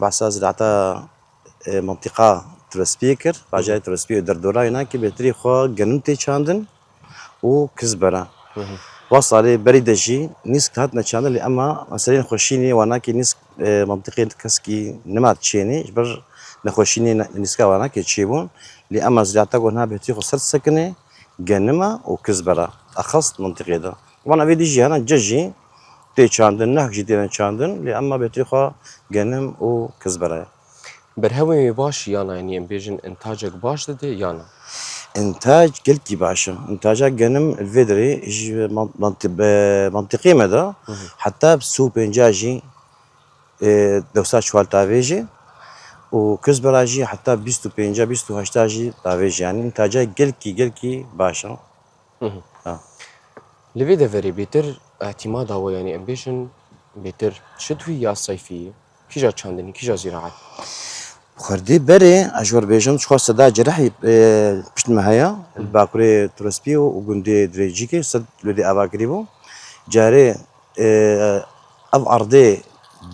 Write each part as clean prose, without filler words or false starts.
بحثا زراعة منطقة ترسبيكر راجع ترسبي دردورا هناك بتري خو جنمتي شاندن وكزبرة وصل بريدجي نسك هات نشاندن لأما مثلا خوشيني وناكي نسك منطقة كسكي نمات تشيني جبر نخوشيني نسكا وناكي تشيبون لأما زراعة قلنا بتري خو سر سكنة جنمة وكزبرة أخص منطقة ده وانا في ديجي هنا ججي تي شاندن نهك جدينا شاندن لأما بتري خو جنم وكزبرة برهوي باش يانا يعني بيجن انتاجك باش ددي يانا إنتاج قلتي باشا إنتاجك جنم الفيدري منطقي مدى حتى بسو بنجاجي دوسات شوال تافيجي وكزبراجي حتى بيستو بنجا بيستو هشتاجي تافيجي يعني إنتاجك قلكي باشا لفيدا فري بيتر اعتماد هو يعني امبيشن بيتر شتوي يا صيفية كيجا تشاندني كيجا زراعة خردي بري أجور بيجم شخص صدا جرحي بشت مهيا الباكوري ترسبيو وقندي دريجيكي صد لدي أبا قريبو جاري أب أرضي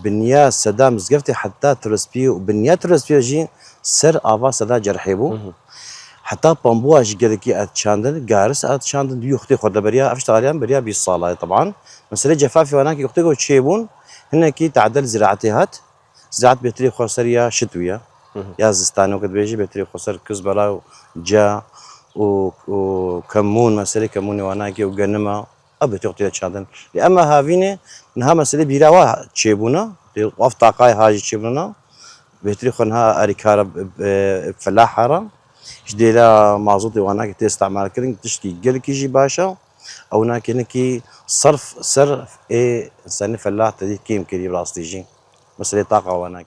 بنيا صدا مزقفتي حتى ترسبيو وبنيا ترسبيو جي سر أبا صدا جرحيبو حتى بامبوا جيكي اتشاندن جارس اتشاندن يختي خد بريا افشتغاليان بريا بالصاله طبعا مسألة جفافي هناك يختي تشيبون هنا كي تعدل زراعتيات زراعة بتري خسرية شتوية يا زستان وقت بيجي بتري خسر كزبرة وجا وكمون مسألة كمون وهناك وجنما أبي تقطع تشاندن لأما هافيني إنها مسألة بيراوا تشيبونا وقف طاقة هاجي تشيبونا بتري خنها أريكارا فلاحة جديلا مازوتي وهناك تستعمل كرنج تشكي جلك يجي باشا او هناك انكي صرف ايه انسان فلاح تدي كيم كري براس تيجي مسألة طاقة وهناك